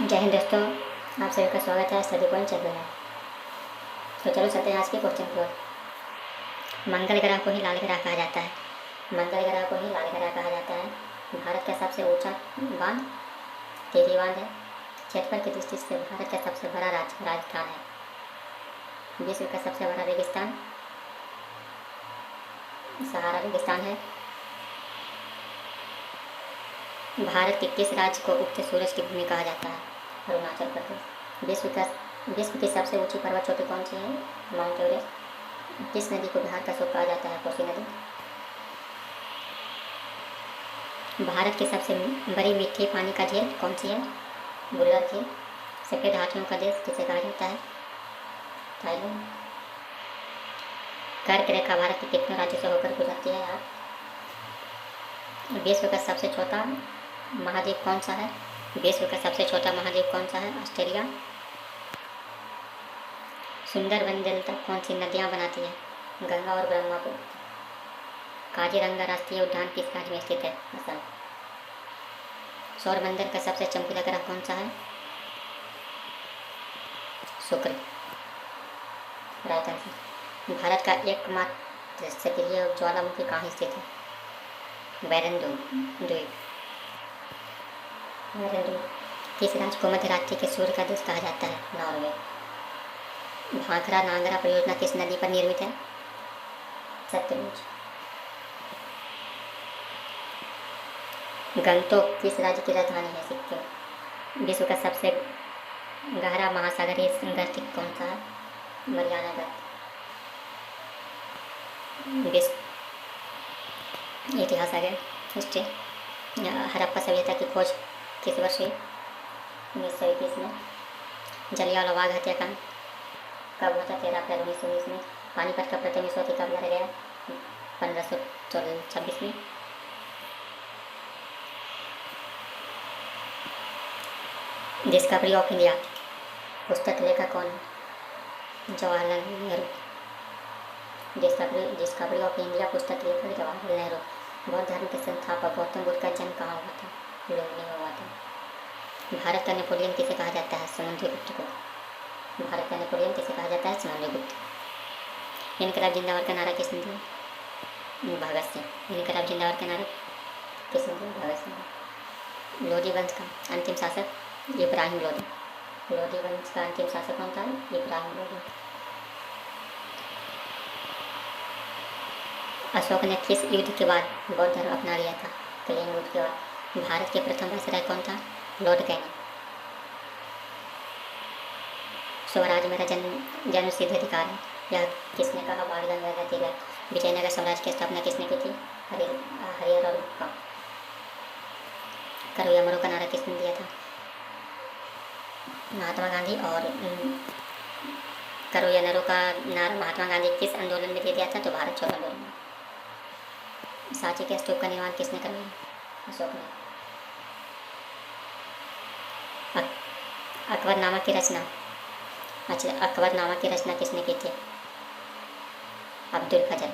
जय हिंद दोस्तों, आप सभी का स्वागत है स्टडी पॉइंट चैनल में। तो चलो चलते हैं आज के क्वेश्चन की ओर। मंगल ग्रह को ही लाल ग्रह कहा जाता है। मंगल ग्रह को ही लाल ग्रह कहा जाता है। भारत का सबसे ऊंचा बांध टिहरी बांध है। क्षेत्रफल की दृष्टि से भारत का सबसे बड़ा राज्य राजस्थान है। विश्व का सबसे बड़ा रेगिस्तान सहारा रेगिस्तान है। भारत के किस राज्य को उगते सूरज की भूमि कहा जाता है? अरुणाचल प्रदेश। विश्व की सबसे ऊंची पर्वत चोटी कौन सी है? Mount Everest. किस नदी को बिहार का शोक कहा जाता है? कोसी नदी। भारत की सबसे बड़ी मीठी पानी का झील कौन सी है? बुल्लर झील। सफेद हाथियों का देश किसे कहा जाता है? थाईलैंड। कर्क रेखा भारत के कितने राज्यों से होकर गुजरती है यार? विश्व का सबसे छोटा महाद्वीप कौन सा है? विश्व का सबसे छोटा महाद्वीप कौन सा है? ऑस्ट्रेलिया। सुंदरबन डेल्टा कौन सी नदियाँ बनाती है? गंगा और ब्रह्मपुत्र। काजीरंगा राष्ट्रीय उद्यान किस राज्य में स्थित है? असम। सौरमंडल का सबसे चमकीला ग्रह कौन सा है? शुक्र। Right answer. भारत का एकमात्र सक्रिय ज्वालामुखी कहाँ स्थित है? बैरन द्वीप। किस राज्य को मध्य रात्रि के सूर्य का देश कहा जाता है? नॉर्वे। भाखड़ा नांगरा परियोजना किस नदी पर निर्मित है? सतलुज। गंगटोक किस राज्य की राजधानी है? सिक्किम। विश्व का सबसे गहरा महासागरीय संगठित कौन सा है? मरियाना गत। विश्व इतिहास आ गया, हिस्ट्री। हड़प्पा सभ्यता की खोज किस वर्ष हुई? 1921 में। जलियांवाला बाग हत्याकांड कब हुआ था? 13 अप्रैल 1919 में। पानीपत का प्रथम विश्व युद्ध कब लड़ा गया? 1526 में। डिस्कवरी ऑफ इंडिया पुस्तक लेखक कौन है? Jawaharlal Nehru. Discovery of India पुस्तक लेखक जवाहरलाल नेहरू। बौद्ध धर्म के संस्थापक गौतम बुद्ध का जन्म कहाँ हुआ था? लुम्बिनी में हुआ था। भारत का नेपोलियन किसे कहा जाता है? समुद्रगुप्त को। भारत का नेपोलियन किसे कहा जाता है? समुद्रगुप्त। इनकलाब जिंदाबाद का नारा किसने दिया? भगत सिंह। इनकलाब जिंदाबाद का नारा किसने दिया? भगत सिंह। लोधी वंश का अंतिम शासक इब्राहिम लोधी। लोधी वंश का अंतिम शासक कौन था? इब्राहिम लोधी। अशोक ने किस युद्ध के बाद बौद्ध धर्म अपना लिया था? कलिंग युद्ध के बाद। भारत के प्रथम वायसराय कौन था? Lord Canning. स्वराज मेरा जन्म सिद्ध अधिकार है, यह किसने कहा? बाल गंगाधर तिलक। विजयनगर साम्राज्य की स्थापना किसने की थी? हरिहर और हुक्का। करो या मरो का नारा किसने दिया था? महात्मा गांधी। और करो या नरो का नारा महात्मा गांधी किस आंदोलन में दे दिया था? तो भारत छोड़ो आंदोलन में। सांची के स्तूप का निर्माण किसने करवाया? अशोक ने। अकबरनामा की रचना अकबरनामा की रचना किसने की थी? अब्दुल फजल।